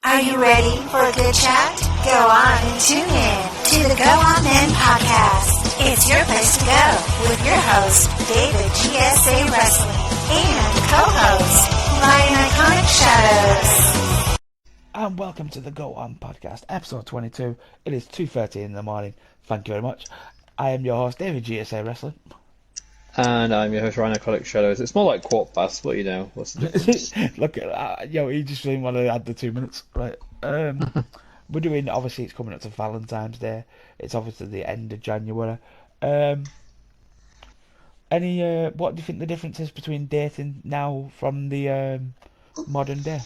Are you ready for a good chat? Go on and tune in to the Go On Men podcast. It's your place to go with your host, David GSA Wrestling, and co-host, Ryan Iconic Shadows. And welcome to the Go On podcast, episode 22. It is 2:30 in the morning. Thank you very much. I am your host, David GSA Wrestling. And I'm your host, Ryan Iconic Shadows. It's more like quarter past, but you know, what's the difference? Look, he just didn't want to add the 2 minutes, right? We're doing, obviously, it's coming up to Valentine's Day. It's obviously the end of January. What do you think the difference is between dating now from the modern day?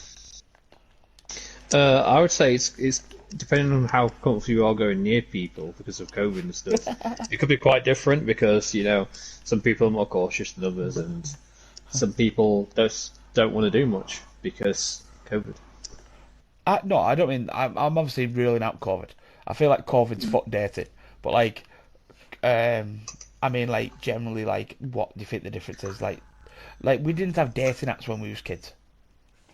I would say it's depending on how comfortable you are going near people because of COVID and stuff. It could be quite different because, you know, some people are more cautious than others, and some people just don't want to do much because COVID. No, I don't mean. I'm obviously ruling out COVID. I feel like COVID's fuck dating, but like, I mean, like generally, like, what do you think the difference is? Like we didn't have dating apps when we was kids.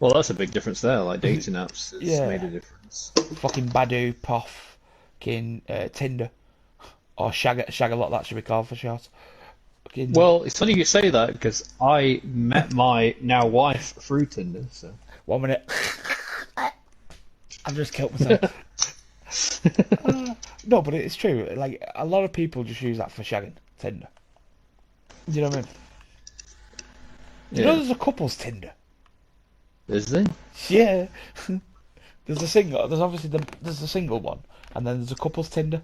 Well, that's a big difference there. Like dating apps has Yeah. made a difference. Fucking Badoo, Poff, fucking Tinder, or Shag-a-Lot, that should be called for short. Fucking... Well, it's funny you say that because I met my now wife through Tinder. So 1 minute. I've just killed myself. No, but it's true. Like, a lot of people just use that for shagging, Tinder. Do you know what I mean? Do you know there's a couples Tinder? Is there? Yeah. There's a single. There's obviously there's a single one, and then there's a couples Tinder.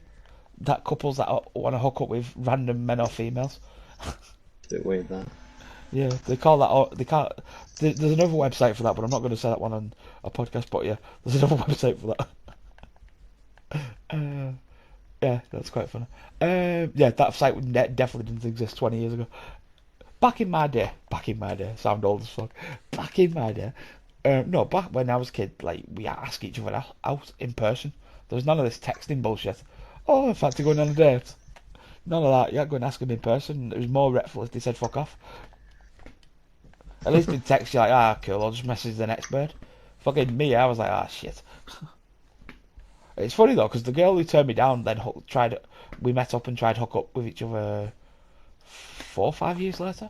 That couples that want to hook up with random men or females. Bit weird that. Yeah, they call that. They can't. There's another website for that, but I'm not going to say that one on a podcast. But yeah, there's another website for that. Yeah, that's quite funny. Yeah, that site definitely didn't exist 20 years ago. Back in my day, sound old as fuck. Back in my day, no, back when I was a kid, like, we ask each other out in person. There was none of this texting bullshit. Oh, in fact, you're going on a date. None of that. You had to go and ask them in person. It was more regretful if they said fuck off. At least in text, you're like, cool, I'll just message the next bird. Fucking me, I was like, shit. It's funny though, because the girl who turned me down then we met up and tried to hook up with each other 4 or 5 years later.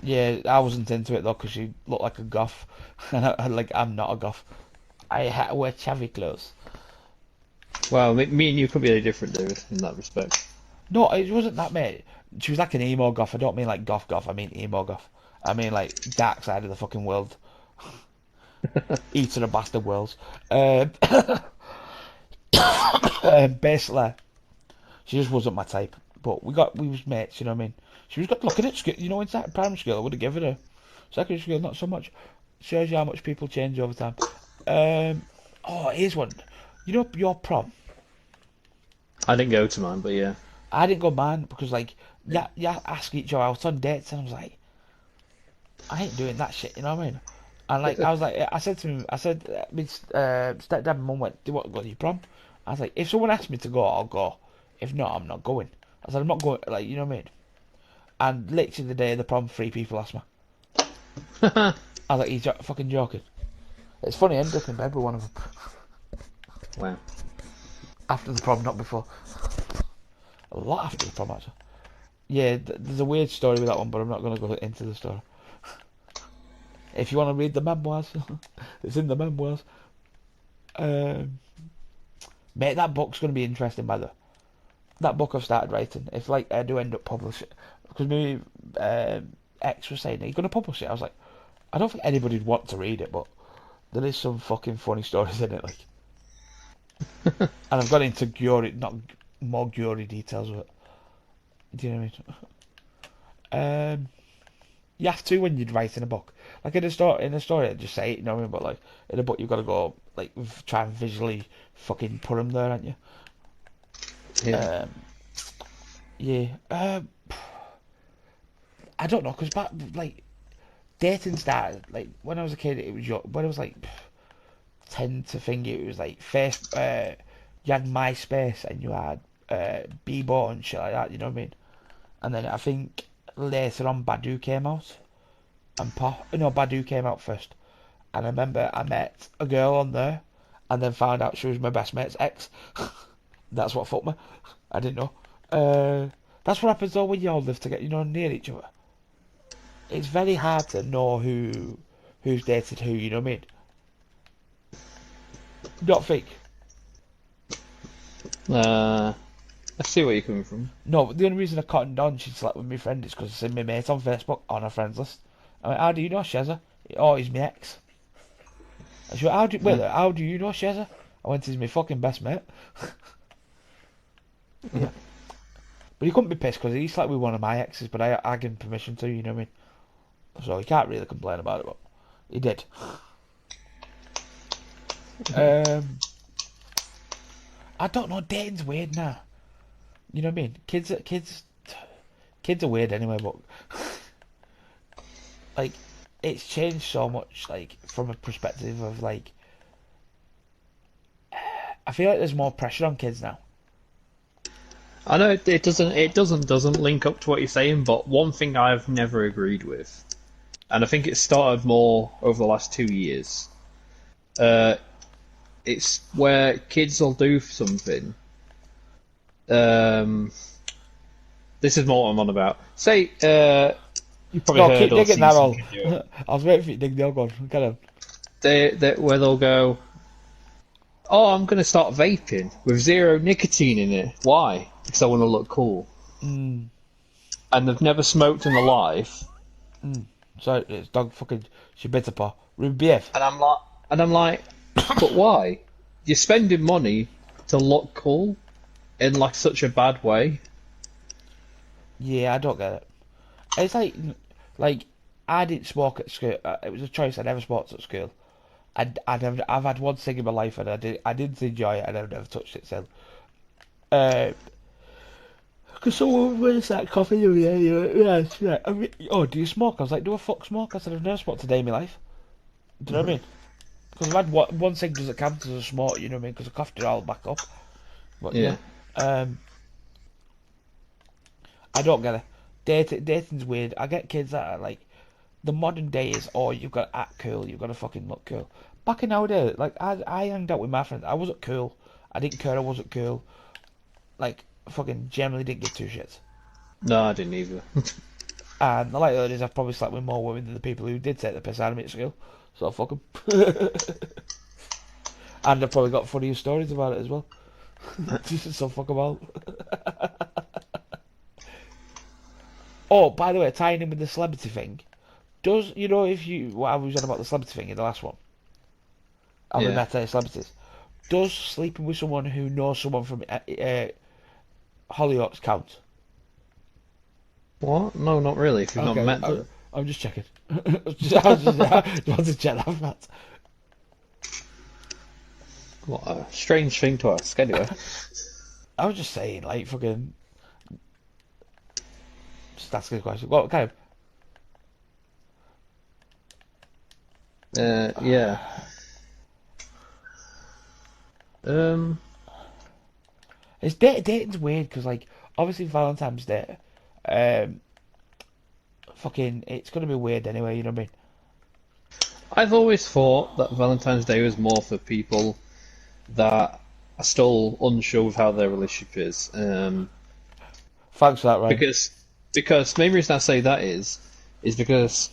Yeah, I wasn't into it though, because she looked like a goth. And I'm not a goth. I had to wear chavvy clothes. Well, me and you could be very different, David, in that respect. No, it wasn't that, mate. She was like an emo goth. I don't mean like goth, I mean emo goth. I mean like dark side of the fucking world. Eater of bastard worlds. Basically, she just wasn't my type. But we was mates, you know what I mean? She was good looking at school, you know, in primary school I would have given her. Secondary school, not so much. Shows you how much people change over time. Here's one. You know your prom? I didn't go to mine, but yeah. I didn't go mine because, like, yeah, ask each other out on dates, and I was like, I ain't doing that shit, you know what I mean? And like, I was like, my stepdad and mum went, do you want to go to your prom? I was like, if someone asks me to go, I'll go. If not, I'm not going. I said, I'm not going, like, you know what I mean? And literally the day of the prom, 3 people asked me. I was like, he's fucking joking. It's funny, I ended up in bed with one of them. Wow. After the prom, not before. A lot after the prom, actually. Yeah, there's a weird story with that one, but I'm not going to go into the story. If you want to read the memoirs, it's in the memoirs. Mate, that book's going to be interesting, by the way. That book I've started writing, if like I do end up publishing, because maybe X was saying, are you going to publish it? I was like, I don't think anybody'd want to read it, but there is some fucking funny stories in it, like. And I've got into more gory details with it. Do you know what I mean? You have to when you're writing a book. Like in a story, I just say it, you know what I mean? But like in a book, you've got to go like try and visually fucking put them there, aren't you? Yeah. I don't know, because back like dating started like when I was a kid. It was when I was like 10 to think it was like first. You had MySpace and you had Bebo and shit like that. You know what I mean? And then I think later on Badoo came out. and Badu came out first. And I remember I met a girl on there, and then found out she was my best mate's ex. That's what fucked me. I didn't know. That's what happens though when you all live together, near each other. It's very hard to know who's dated who. You know what I mean? Not think. I see where you're coming from. No, the only reason I cottoned on she slept with my friend is because I seen my mate on Facebook on her friends list. I went, how do you know Shezza? Oh, he's my ex. I said, how do you know Shezza? I went, he's my fucking best mate. Yeah. But he couldn't be pissed because he slept with one of my exes, but I gave him permission to, you know what I mean? So he can't really complain about it, but he did. I don't know, dating's weird now. You know what I mean? Kids are weird anyway, but like it's changed so much, like from a perspective of like I feel like there's more pressure on kids now. I know it doesn't link up to what you're saying, but one thing I've never agreed with, and I think it started more over the last 2 years. It's where kids will do something. This is more what I'm on about. Say, you probably No, heard keep or digging seen that some all. kid do it. I was waiting for you to dig the other one. Get him. Where they'll go, oh, I'm going to start vaping with zero nicotine in it. Why? Because I want to look cool. Mm. And they've never smoked in their life. So it's dog fucking she bit apart. Ruby BF. And I'm like, but why? You're spending money to look cool in like such a bad way. Yeah, I don't get it. It's like I didn't smoke at school. It was a choice. I never smoked at school. I've had one cig in my life, and I didn't enjoy it, and I've never touched it since. Because someone would start coughing in the ear, yeah. I mean, oh, do you smoke? I was like, do I fuck smoke? I said, I've never smoked a day in my life. Do you know what I mean? Because I've had one cig doesn't count as a smoke, you know what I mean? Because I coughed it all back up. But Yeah. I don't get it. Dating's weird. I get kids that are like, the modern day is, oh, you've got to act cool, you've got to fucking look cool. Back in our day, like, I hanged out with my friends, I wasn't cool. I didn't care I wasn't cool. Like, fucking generally didn't give two shits. No, I didn't either. And the likelihood is I've probably slept with more women than the people who did take the piss out of me at school. So fuck them. And I've probably got funnier stories about it as well. So fuck them all. Oh, by the way, tying in with the celebrity thing, what I was on about the celebrity thing in the last one? How we met celebrities. Does sleeping with someone who knows someone from Hollyoaks count? What? No, not really. If you've not met them. I'm just checking. I just want to check that fact. What a strange thing to ask, anyway. I was just saying, like, fucking... Just asking a question. What kind of... yeah. Dating's weird, because, like, obviously Valentine's Day, fucking, it's going to be weird anyway, you know what I mean? I've always thought that Valentine's Day was more for people that are still unsure with how their relationship is. Thanks for that, Ryan. Because the main reason I say that is because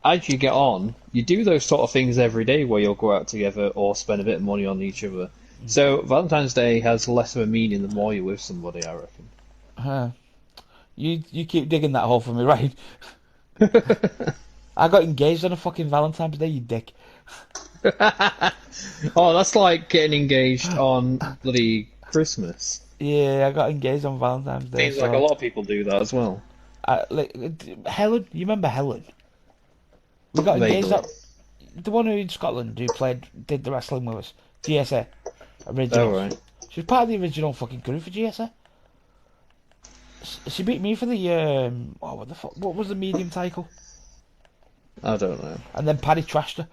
as you get on, you do those sort of things every day where you'll go out together or spend a bit of money on each other. So Valentine's Day has less of a meaning the more you're with somebody, I reckon. You keep digging that hole for me, right? I got engaged on a fucking Valentine's Day, you dick. Oh, that's like getting engaged on bloody Christmas. Yeah, I got engaged on Valentine's Day. Seems like a lot of people do that as well. Helen, you remember Helen? We got engaged. The one who in Scotland who did the wrestling with us, GSA, original. Oh right. She was part of the original fucking crew for GSA. She beat me for the what the fuck? What was the medium title? I don't know. And then Paddy trashed her.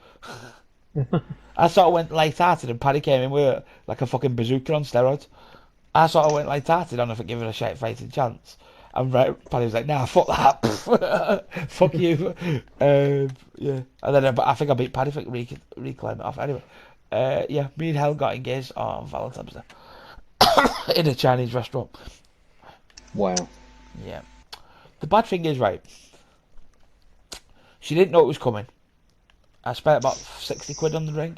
I sort of went light-hearted, and Paddy came in with like a fucking bazooka on steroids. I sort of went light-hearted on her for giving her a shite fighting chance, And Paddy was like, nah, fuck that. Fuck you. Yeah. And then I think I beat Paddy for reclaim it off. Anyway, yeah, me and Helen got engaged on Valentine's Day in a Chinese restaurant. Wow. Yeah. The bad thing is, right, she didn't know it was coming. I spent about 60 quid on the ring.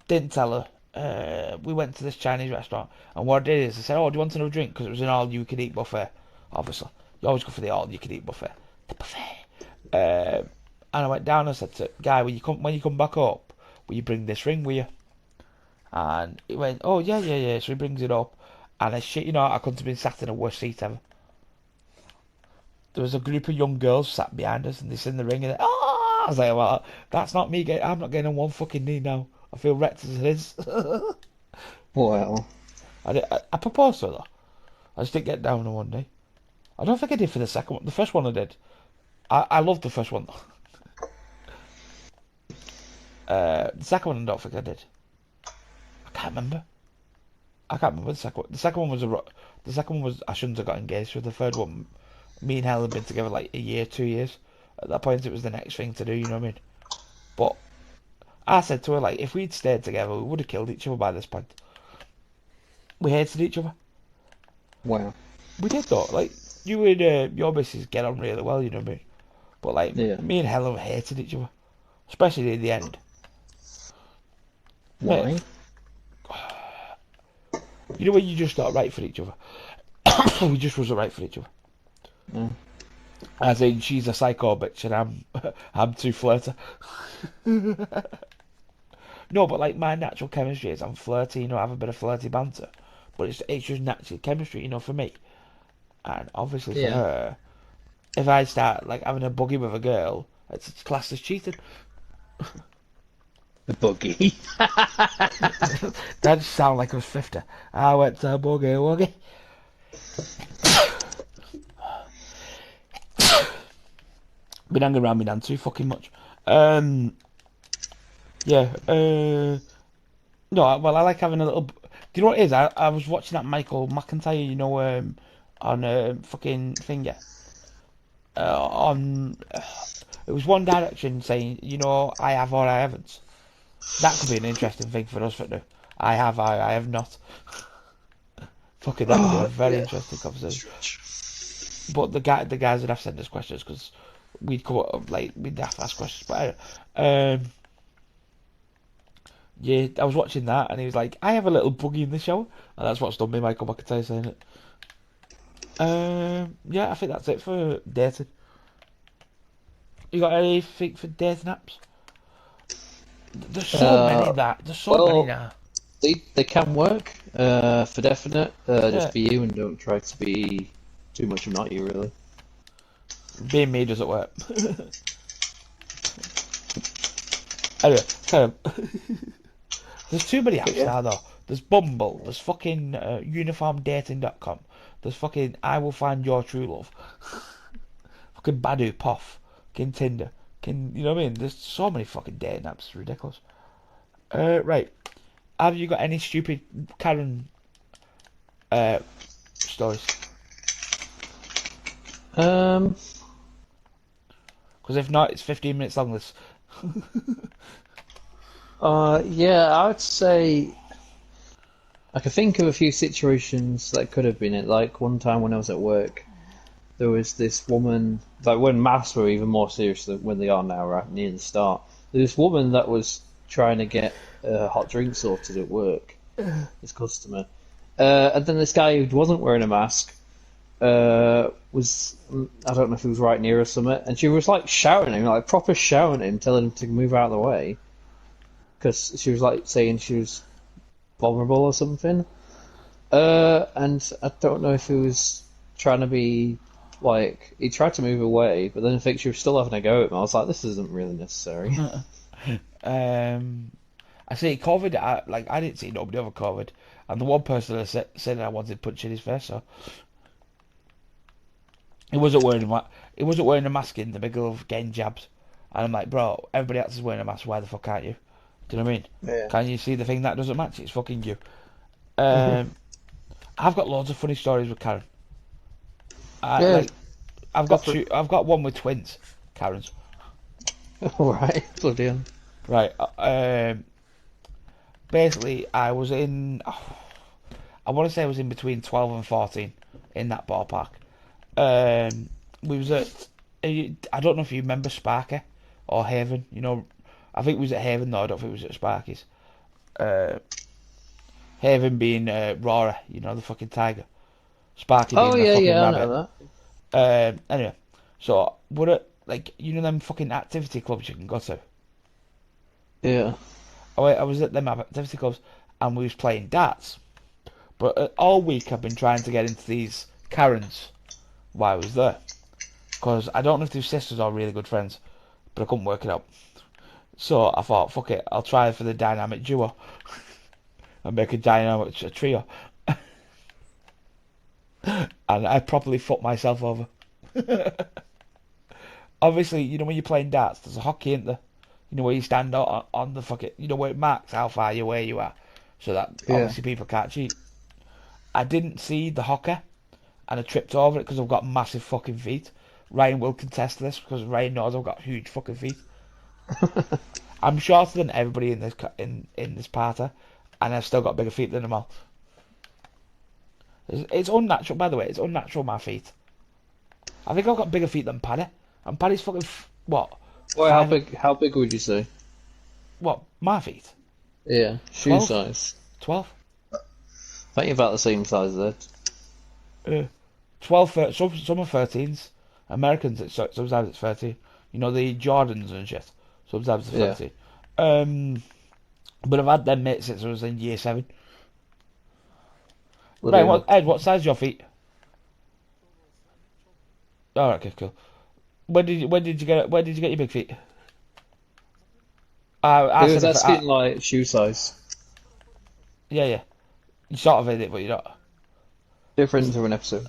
Didn't tell her. We went to this Chinese restaurant, and what I did is I said, "Oh, do you want another drink?" Because it was an all-you-can-eat buffet. Obviously, you always go for the all-you-can-eat buffet. The buffet. And I went down and said to Guy, when you come back up, will you bring this ring with you? And he went, "Oh yeah, yeah, yeah." So he brings it up, and I shit, I couldn't have been sat in a worse seat ever. There was a group of young girls sat behind us, and they seen the ring, and I was like, "Well, that's not me. I'm not getting on one fucking knee now. I feel wrecked as it is." Wow. I proposed to her though. I just didn't get down on one knee. I don't think I did for the second one. The first one I did. I loved the first one though. The second one I don't think I did. I can't remember the second one. The second one was I shouldn't have got engaged with. The third one, me and Helen had been together like a year, 2 years. At that point, it was the next thing to do. You know what I mean? But I said to her, like, if we'd stayed together, we would have killed each other by this point. We hated each other. Wow. We did though. Like, you and your missus get on really well, you know what I mean? But like, Yeah. me and Helen hated each other, especially in the end. Why? Mate, you know when you just not right for each other? We just wasn't right for each other. Mm. As in, she's a psycho bitch and I'm too flirty. No, but like my natural chemistry is I'm flirty, I have a bit of flirty banter. But it's just natural chemistry, for me. And obviously for Yeah. her, if I start like having a buggy with a girl, it's classed as cheating. The buggy. That just sounded like I was 50. I went to a buggy wuggy. Been hanging around me nan too fucking much. Yeah. No, well, I like having a little. Do you know what it is? I was watching that Michael McIntyre, on fucking finger. It was One Direction saying, I have or I haven't. That could be an interesting thing for us to do. I have not. Fucking, that would be a very interesting conversation. But the guys would have sent us questions because we'd come up we'd have to ask questions. But yeah, I was watching that and he was like, "I have a little buggy in the shower," and that's what's done me. Michael McIntyre saying it. Yeah, I think that's it for dating. You got anything for dating apps? There's so many that. There's so many now. They can work, for definite. Yeah. Just be you and don't try to be too much of not you, really. Being me doesn't work. Anyway, there's too many apps now though. There's Bumble, there's fucking uniformdating.com, there's fucking I Will Find Your True Love, fucking Badoo, Puff, fucking Tinder, you know what I mean? There's so many fucking dating apps, it's ridiculous. Right. Have you got any stupid Karen stories? Because if not, it's 15 minutes long. This. Yeah, I would say I could think of a few situations that could have been it. Like one time when I was at work, there was this woman, like when masks were even more serious than when they are now, right near the start. There was this woman that was trying to get hot drink sorted at work, this customer. And then this guy who wasn't wearing a mask was, I don't know if he was right near or something, and she was like shouting at him, like proper shouting at him, telling him to move out of the way. Because she was like saying she was vulnerable or something. And I don't know if he was trying to be like, he tried to move away, but then I think she was still having a go at him. I was like, this isn't really necessary. I see COVID. I didn't see nobody over COVID, and the one person that said I wanted to punch in his face. So he wasn't wearing a mask in the middle of getting jabs, and I'm like, bro, everybody else is wearing a mask. Why the fuck aren't you? Do you know what I mean? Yeah. Can you see the thing that doesn't match? It's fucking you. I I've got loads of funny stories with Karen. Yeah, Like I've go got for it. two. I've got one with twins, Karens. All right, bloody hell. Right. Basically, I was in. I want to say I was in between 12 and 14 in that ballpark. We was at. I don't know if you remember Sparky or Haven. You know, I think it was at Haven though. I don't think it was at Sparky's. Uh, Haven being Rora, you know, the fucking tiger. Sparky Oh being the yeah, fucking yeah, I rabbit. know Anyway, so we're at like you know them fucking activity clubs you can go to. that. Yeah. I was at them activity clubs and we was playing darts. But all week I've been trying to get into these Karens while I was there. Because I don't know if they're sisters or really good friends, but I couldn't work it out. So I thought, fuck it, I'll try for the dynamic duo and make a dynamic trio. And I properly fucked myself over. Obviously, you know when you're playing darts, there's a hockey in there. You know where you stand on the fucking, you know where it marks how far away you are, so that Yeah. obviously people can't cheat. I didn't see the hockey, and I tripped over it because I've got massive fucking feet. Ryan will contest this because Ryan knows I've got huge fucking feet. I'm shorter than everybody in in this party, and I've still got bigger feet than them all. It's unnatural, by the way. It's unnatural, my feet. I think I've got bigger feet than Paddy. And Paddy's fucking what? Well, how Five- big? How big would you say? What? My feet? Yeah, shoe 12? size. 12? I think you're about the same size there. 12, some are 13s. Americans, sometimes it's 13. You know, the Jordans and shit. Sometimes it's Yeah. 13. But I've had them mates since I was in year 7. Bloody Right, hell. Ed, what size are your feet? Alright, okay, cool. Where did you get your big feet? I He was said asking like shoe size. yeah. You sort of in it, but you're not. Different to an episode.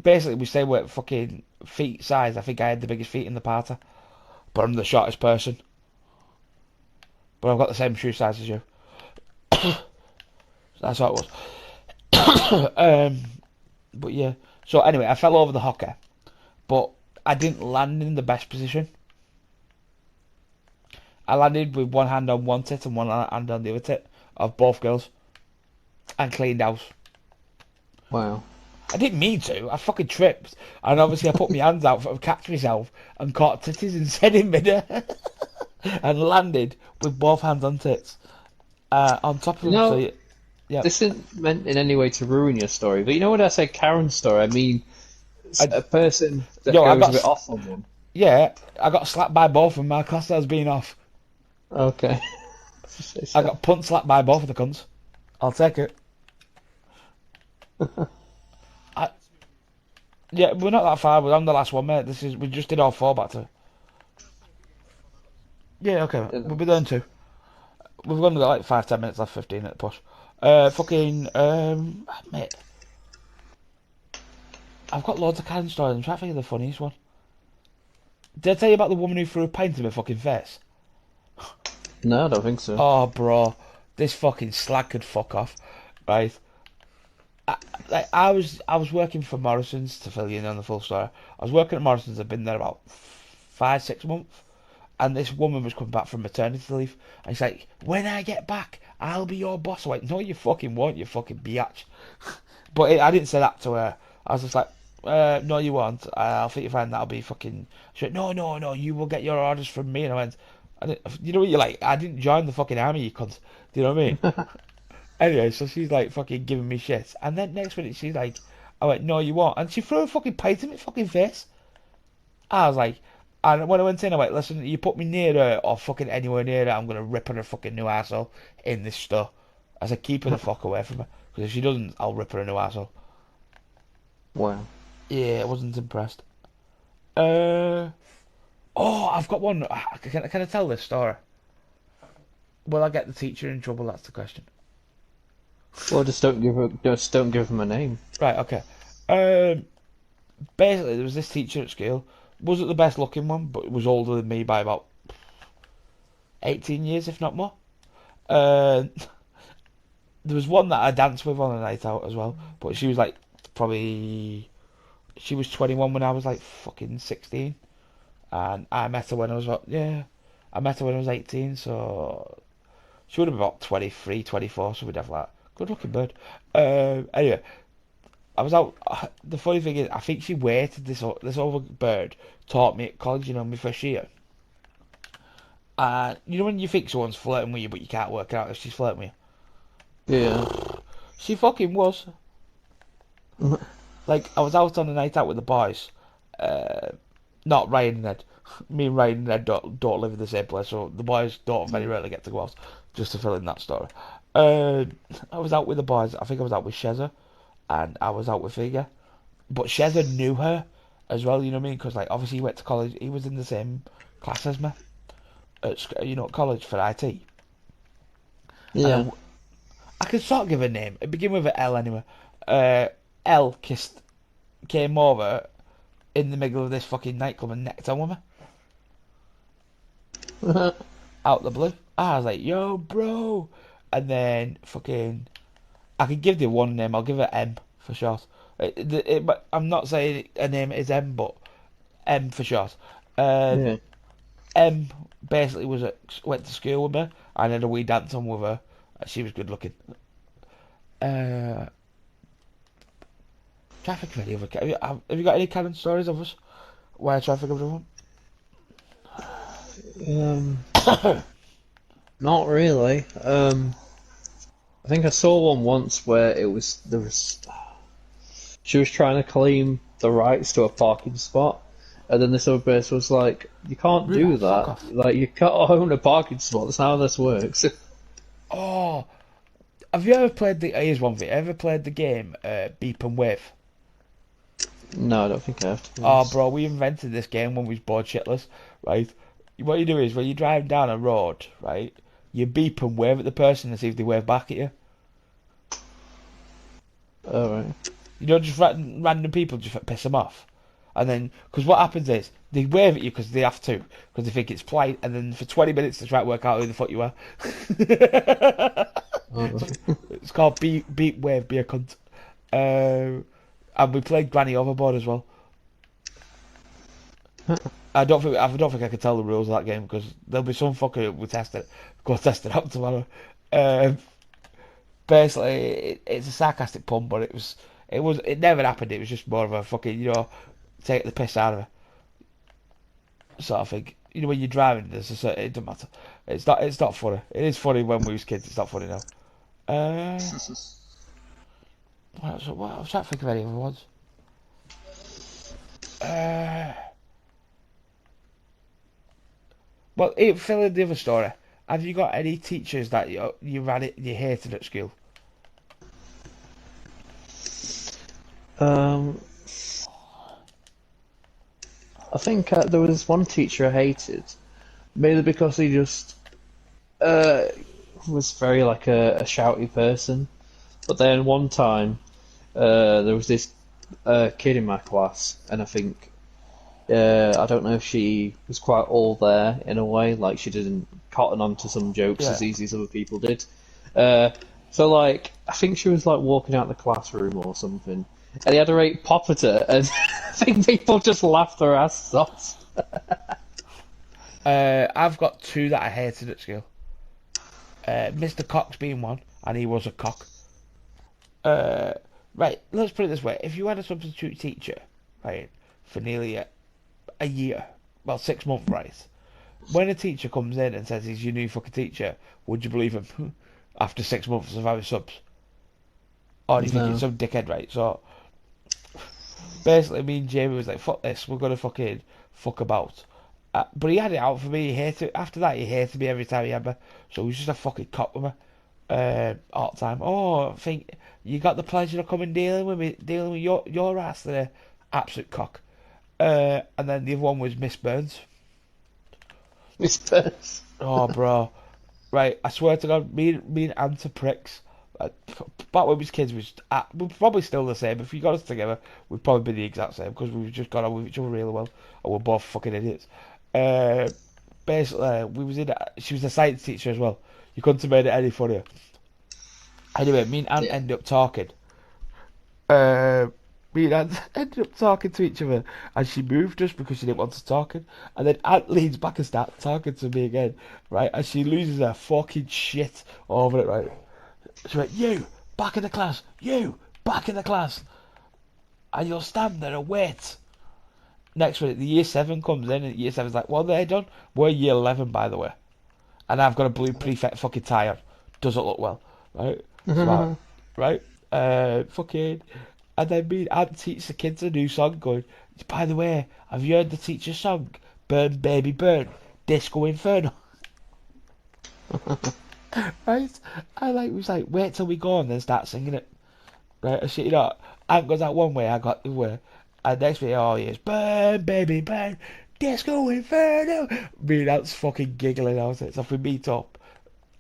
Basically, we say we're fucking feet size. I think I had the biggest feet in the party, but I'm the shortest person. But I've got the same shoe size as you. That's how it was. But yeah. So anyway, I fell over the hockey, but I didn't land in the best position. I landed with one hand on one tit and one hand on the other tit of both girls, and cleaned house. Wow. I didn't mean to. I fucking tripped, and obviously I put my hands out to catch myself and caught titties and said in midair, and landed with both hands on tits on top of them. No. So yeah, This isn't meant in any way to ruin your story, but you know when I say Karen's story, I mean a person that Yo, I goes got a bit s- off on them. yeah, I got slapped by both of them. My class as being off. Okay. I got punt slapped by both of the cunts. I'll take it. Yeah, we're not that far. We're on the last one, mate. We just did all 4 back to. Yeah, okay. Yeah. We'll be there in 2. We've only got like 5-10 minutes left, 15 at the push. Mate. I've got loads of Karen stories. I'm trying to think of the funniest one. Did I tell you about the woman who threw a paint in my fucking face? No, I don't think so. Oh, bro, this fucking slag could fuck off, right? I was working for Morrison's, to fill you in on the full story. I was working at Morrison's. I've been there about 5-6 months, and this woman was coming back from maternity leave, and she's like, "When I get back, I'll be your boss." I'm like, "No, you fucking won't, you fucking biatch." But I didn't say that to her. I was just like, "No, you won't. I'll think you find that'll be fucking." She went, "No, you will get your orders from me." And I went, "You know what you're like? I didn't join the fucking army, you cunt." Do you know what I mean? Anyway, so she's like fucking giving me shit, and then next minute she's like, "I went, no, you won't," and she threw a fucking paint in my fucking face. I was like, and when I went in, I went, "Listen, you put me near her or fucking anywhere near her, I'm gonna rip her a fucking new asshole in this store." I said, "Keep her the fuck away from her, because if she doesn't, I'll rip her a new asshole." Wow. Yeah, I wasn't impressed. Oh, I've got one. Can I tell this story? Will I get the teacher in trouble? That's the question. Well, just don't give him a name. Right, okay. Basically, there was this teacher at school. Wasn't the best looking one, but was older than me by about 18 years, if not more. there was one that I danced with on a night out as well, but she was like she was 21 when I was like fucking 16, and I met her when I was I met her when I was 18, so she would have been about 23, 24, so we'd have like good looking bird. Anyway, I was out. The funny thing is, I think she waited. This other bird taught me at college. You know, my first year. You know when you think someone's flirting with you, but you can't work out if she's flirting with you. Yeah. She fucking was. Like I was out on a night out with the boys. Not Ryan and Ed. Me and Ryan and Ed don't live in the same place, so the boys don't very rarely get to go out. Just to fill in that story. I was out with the boys. I think I was out with Shezza, and I was out with Figa. But Shezza knew her as well. You know what I mean? Because like obviously he went to college. He was in the same class as me at college for IT. Yeah. And I could sort of give a name. It began with an L anyway. L came over in the middle of this fucking nightclub and necked on with me. Out the blue. I was like, yo, bro. And then fucking, I could give you one name. I'll give it M for short. But I'm not saying her name is M, but M for short. Yeah. M basically went to school with me. I had a wee dance on with her. She was good looking. Trying to think of any other. Have you got any canon stories of us? Why I try to think of one? Not really. I think I saw one once where she was trying to claim the rights to a parking spot, and then this other person was like, "You can't do Fuck that. off." Like, you can't own a parking spot. That's not how this works." Oh, have you ever played here's one thing. Ever played the game Beep and Wave? No, I don't think I have to. Oh, bro, we invented this game when we was bored shitless, right? What you do is when you drive down a road, right, you beep and wave at the person and see if they wave back at you. All right. You know, just random people just piss them off. And then, because what happens is, they wave at you because they have to, because they think it's polite, and then for 20 minutes they try to work out who the fuck you are. It's called Beep Wave, be a cunt. And we played Granny Overboard as well. I don't think I can tell the rules of that game because there'll be some fucker who will go test it out tomorrow. Basically, it's a sarcastic pun, but it never happened. It was just more of a fucking take the piss out of it sort of thing. You know when you're driving, it doesn't matter. It's not funny. It is funny when we was kids. It's not funny now. What I was trying to think of any other ones. Well, fill in the other story. Have you got any teachers that you hated at school? I think there was one teacher I hated, mainly because he just was very like a shouty person. But then one time, there was this kid in my class, and I think I don't know if she was quite old there in a way, like she didn't cotton on to some jokes as easy as other people did. So like, I think she was like walking out the classroom or something, and he had a rate pop at her, and I think people just laughed their asses off. I've got two that I hated at school. Mr. Cox being one, and he was a cock. Right, let's put it this way. If you had a substitute teacher, right, for nearly a year, well, 6 months, right, when a teacher comes in and says he's your new fucking teacher, would you believe him after 6 months of having subs? Or do you think it's some dickhead, right? So, basically, me and Jamie was like, fuck this, we're gonna fucking fuck about. But he had it out for me. After that, he hated me every time he had me. So he was just a fucking cock with me. All the time. Oh, I think you got the pleasure of coming dealing with your ass there. Absolute cock. And then the other one was Miss Burns. Miss Burns. Oh, bro. Right, I swear to God, me and Anta pricks. Back when we was kids, we're probably still the same. If you got us together, we'd probably be the exact same because we've just got on with each other really well, and we're both fucking idiots. Basically, she was a science teacher as well. You couldn't have made it any funnier. Anyway, me and Ant Yeah. ended up talking. Me and Ant ended up talking to each other, and she moved us because she didn't want us talking. And then Ant leans back and starts talking to me again, right? And she loses her fucking shit over it, right? She went, "You back in the class, you back in the class, and you'll stand there and wait." Next minute, the year 7 comes in, and year 7's like, "Well, they're done. We're year 11, by the way, and I've got a blue prefect fucking tie on. Doesn't look well, right?" So, right, fucking, and then me and Ant teach the kids a new song, going, "By the way, have you heard the teacher's song, Burn Baby Burn, Disco Inferno?" Right? I like was like, wait till we go and then start singing it. Right? And shit, you know, Ant goes out one way, I got the way. And next minute, oh, yes, burn, baby, burn, disco inferno. Me and Ant's fucking giggling out it. So if we meet up,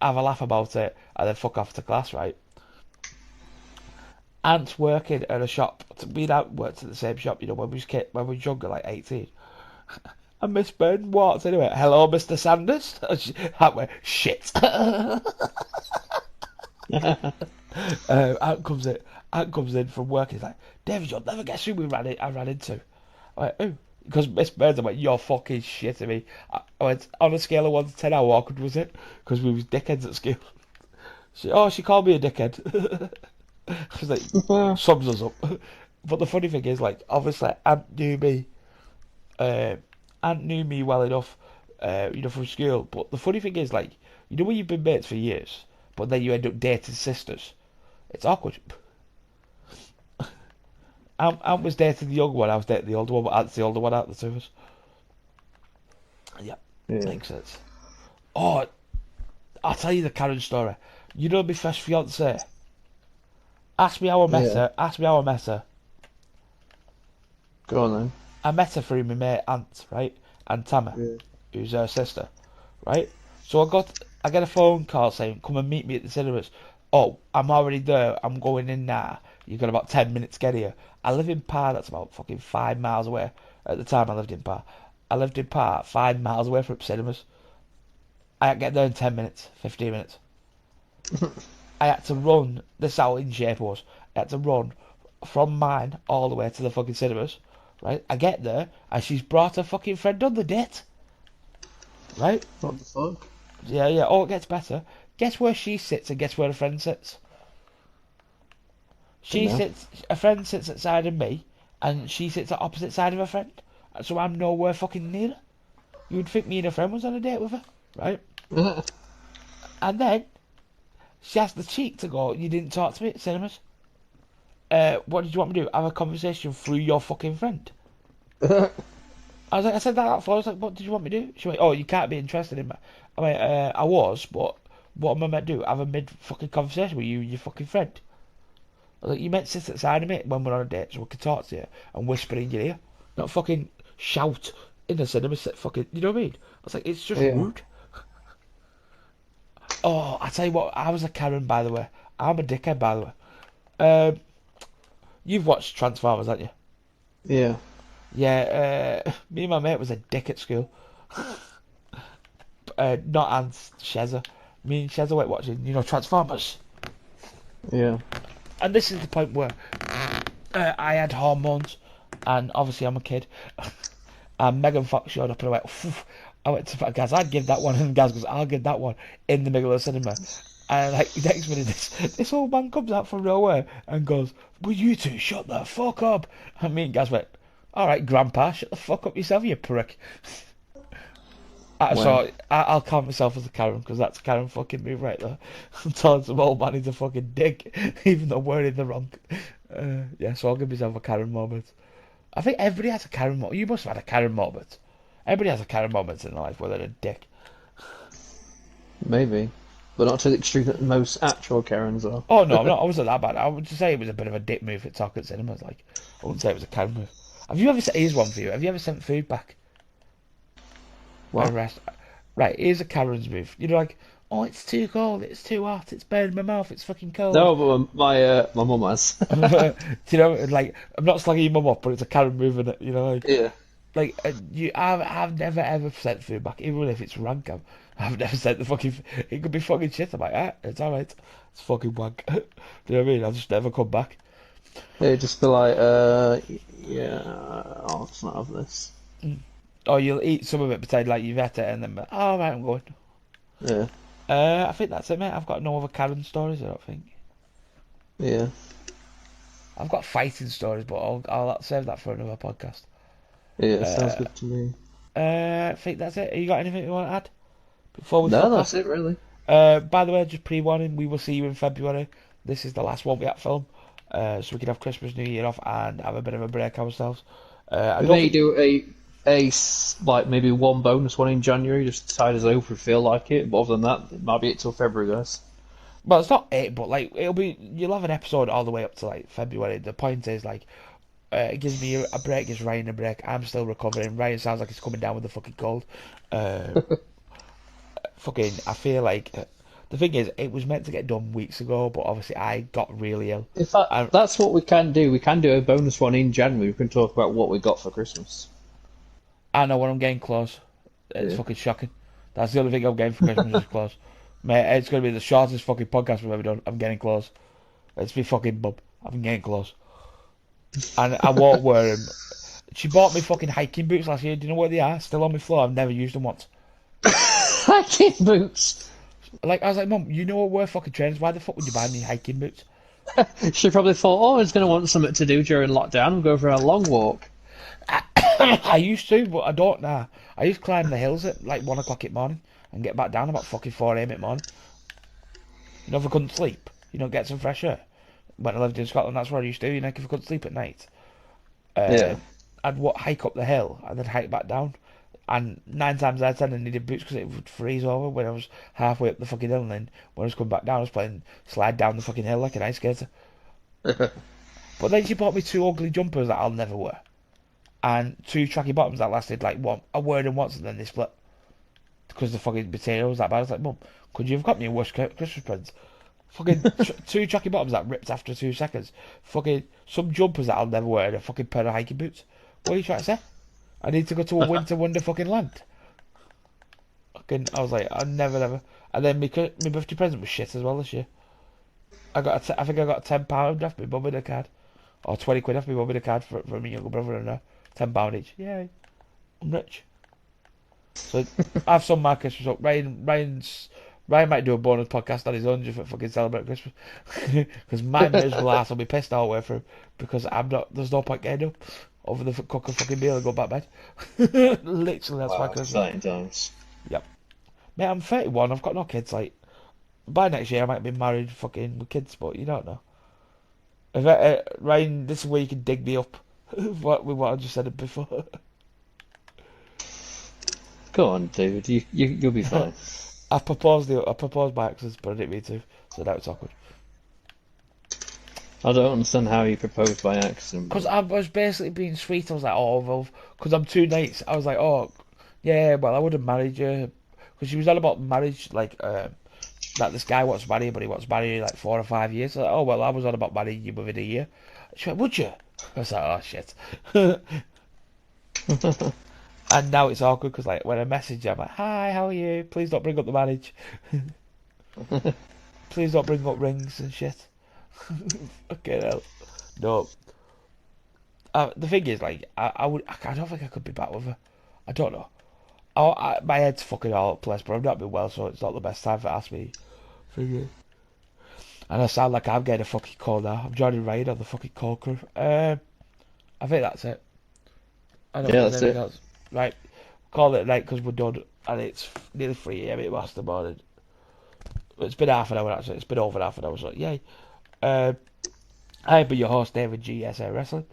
have a laugh about it, and then fuck off to class, right? Ant's working at a shop. Me and Ant worked at the same shop, you know, when we was younger, like 18. And Miss Burn walks anyway. "Hello, Mr. Sanders." That way, shit. Ant comes in from work. He's like, "David, you'll never guess who I ran into." I went, "Who?" Because Miss Burns, I went, "You're fucking shitting me." I went, "On a scale of 1 to 10, how awkward was it?" Because we was dickheads at school. She called me a dickhead. I was like, sums us up. But the funny thing is, like, obviously, uh, Ant knew me well enough, you know, from school. But the funny thing is, like, you know when you've been mates for years, but then you end up dating sisters. It's awkward. Ant was dating the young one, I was dating the older one, but Ant's the older one out of the two of us. Yeah, Yeah. makes sense. Oh, I'll tell you the Karen story. You know my first fiance? Ask me how I met Yeah. her. Ask me how I met her. Go on then. I met her through my mate Ant, right? And Tama, Yeah. who's her sister, right? So I get a phone call saying, "Come and meet me at the cinemas." "Oh, I'm already there. I'm going in now. You've got about 10 minutes to get here." I live in Par, that's about fucking 5 miles away. At the time I lived in Par. I lived in Par, 5 miles away from cinemas. I had to get there in 10 minutes, 15 minutes. I had to run, this is how in shape I was. I had to run from mine all the way to the fucking cinemas, right? I get there, and she's brought her fucking friend on the date, right? What the fuck? Yeah, yeah. Oh, it gets better. Guess where she sits and guess where her friend sits? Dunno. A friend sits at the side of me, and she sits at opposite side of her friend. So I'm nowhere fucking near her. You would think me and her friend was on a date with her, right? And then she has the cheek to go, "You didn't talk to me at cinemas. What did you want me to do? Have a conversation through your fucking friend?" I said that out I was like, "What did you want me to do?" She went, "Oh, you can't be interested in me." I went, "I was, but what am I meant to do? Have a mid fucking conversation with you and your fucking friend?" I was like, "You meant to sit at the side of me when we're on a date so we could talk to you and whisper in your ear, not fucking shout in the cinema set fucking, you know what I mean?" I was like, "It's just Yeah. rude." Oh, I tell you what, I was a Karen, by the way. I'm a dickhead, by the way. You've watched Transformers, haven't you? Yeah. Yeah, me and my mate was a dick at school. Not Ant, Shezza. Me and Shezza went watching, you know, Transformers. Yeah. And this is the point where I had hormones, and obviously I'm a kid. And Megan Fox showed up, and I went, "Phew." I went to Gaz, "I'd give that one," and Gaz goes, "I'll give that one," in the middle of the cinema. And like next minute, this old man comes out from nowhere and goes, "Will you two shut the fuck up?" And me and Gaz went, "All right, Grandpa, shut the fuck up yourself, you prick." Wow. So I'll count myself as a Karen because that's a Karen fucking move right there. I'm telling some old man he's a fucking dick, even though we're in the wrong. Yeah, so I'll give myself a Karen moment. I think everybody has a Karen moment. You must have had a Karen moment. Everybody has a Karen moment in life where they're a dick. Maybe. But not to the extreme that most actual Karens are. Oh no, I wasn't that bad. I would just say it was a bit of a dick move at Talk at Cinemas. Like, I wouldn't say it was a Karen move. Have you ever sent? Here's one for you. Have you ever sent food back? What? Right, here's a Karen's move. You're like, "Oh, it's too cold, it's too hot, it's burning my mouth, it's fucking cold." No, but my mum has. Do you know, like, I'm not slagging your mum off, but it's a Karen move, innit? You know, like, Yeah. Like I've never ever sent food back, even if it's rank. I've never sent the fucking. It could be fucking shit. I'm like, it's alright. It's fucking wank. Do you know what I mean? I'll just never come back. Yeah, just be like, yeah, I'll just not have this. Or you'll eat some of it, pretend like you've ate it, and then be like, oh right, I'm going. Yeah, I think that's it, mate. I've got no other Karen stories. I don't think. yeah. I've got fighting stories, but I'll save that for another podcast. Yeah, sounds good to me. I think that's it. You got anything you want to add before we No, fuck that's off? it, really. By the way, just pre-warning, we will see you in February. This is the last one we have film, so we can have Christmas, New Year off, and have a bit of a break ourselves. I We don't may think- do like maybe one bonus one in January, just to tide us over if we feel like it. But other than that, it might be it till February, guys. Well, it's not it, but like you'll have an episode all the way up to like February. The point is like, it gives me a break, gives Ryan a break. I'm still recovering. Ryan sounds like he's coming down with the fucking cold. Fucking, I feel like the thing is, it was meant to get done weeks ago, but obviously I got really ill. In fact, I- that's what we can do. We can do a bonus one in January. We can talk about what we got for Christmas. I know when I'm getting close. It's Yeah. fucking shocking. That's the only thing I'm getting for Christmas is close. Mate, it's gonna be the shortest fucking podcast we've ever done. I'm getting close. It's me fucking bub. I'm getting close. And I won't wear them. She bought me fucking hiking boots last year. Do you know where they are? Still on my floor. I've never used them once. Hiking boots. Like, I was like, Mum, you know what we're fucking trainers. Why the fuck would you buy me hiking boots? She probably thought, oh, he's going to want something to do during lockdown and go for a long walk. I used to, but I don't now. I used to climb the hills at like 1 o'clock in the morning and get back down about fucking 4 a.m. in the morning. You know, if I couldn't sleep, get some fresh air. When I lived in Scotland, that's what I used to do. If I couldn't sleep at night, Yeah. I'd hike up the hill and then hike back down. And 9 times out of 10, I needed boots because it would freeze over when I was halfway up the fucking hill. And then when I was coming back down, I was playing slide down the fucking hill like an ice skater. But then she bought me 2 ugly jumpers that I'll never wear. And 2 tracky bottoms that lasted like one. I wore them once and then they split. Because the fucking material was that bad. I was like, Mum, could you have got me a worse Christmas present? Fucking 2 tracky bottoms that ripped after 2 seconds. Fucking some jumpers that I'll never wear and a fucking pair of hiking boots. What are you trying to say? I need to go to a winter wonder fucking land. I was like, I never. And then my birthday present was shit as well this year. I think I got £10 off my mum in a card. Or 20 quid off my mum in a card for my younger brother and her. £10 each. Yay. I'm rich. So I've some my Christmas up. Ryan might do a bonus podcast on his own just for fucking celebrate Christmas. Because my miserable ass will be pissed all the way through because there's no point getting up over the cook a fucking meal and go back bed. Literally, that's my Christmas. Exciting times. Yep. Mate, I'm 31. I've got no kids. Like, by next year, I might be married, fucking with kids, but you don't know. If Ryan, this is where you can dig me up. What I just said it before. Go on, David. You'll be fine. I proposed by accident, but I didn't mean to, so now it's awkward. I don't understand how you proposed by accident. Because I was basically being sweet. I was like, oh, well, because I'm too nice. I was like, oh, yeah, well, I would have married you. Because she was all about marriage, like this guy wants to marry you, but he wants to marry you like 4 or 5 years. So, like, oh, well, I was on about marrying you within a year. She went, would you? I was like, oh, shit. And now it's awkward because, like, when I message you, I'm like, hi, how are you? Please don't bring up the marriage. Please don't bring up rings and shit. Okay, hell. No. The thing is, like, I don't think I could be back with her. I don't know. My head's fucking all up place, but I've not been well, so it's not the best time for ask me. And I sound like I'm getting a fucking call now. I'm joining Ryan on the fucking call crew. I think that's it. I don't Yeah, think that's anything it. else. Right. Call it night because we're done, and it's nearly 3 a.m. It was the morning. It's been half an hour actually. It's been over half an hour, so yay. I've been your host, David GSA Wrestling.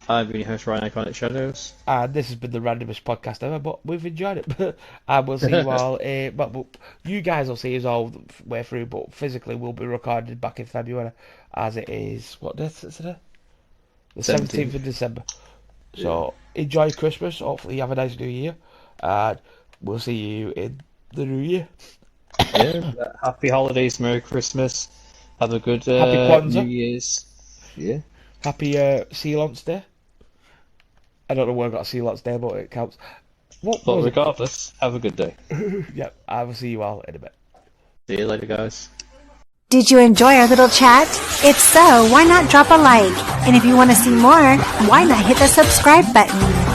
I've been your host, Ryan Iconic Shadows. And this has been the randomest podcast ever, but we've enjoyed it. And we'll see you all. But you guys will see us all the way through, but physically we'll be recorded back in February, as it is. What date is it today? The 17th of December. So enjoy Christmas. Hopefully you have a nice New Year, and we'll see you in the New Year. Yeah. Happy holidays, Merry Christmas. Have a good Happy Kwanzaa. New Year's. Yeah. Happy Sea Launch Day. I don't know where I got to see you lot today, but it counts. What But was it? regardless, have a good day. Yep, I will see you all in a bit. See you later, guys. Did you enjoy our little chat? If so, why not drop a like? And if you want to see more, why not hit the subscribe button?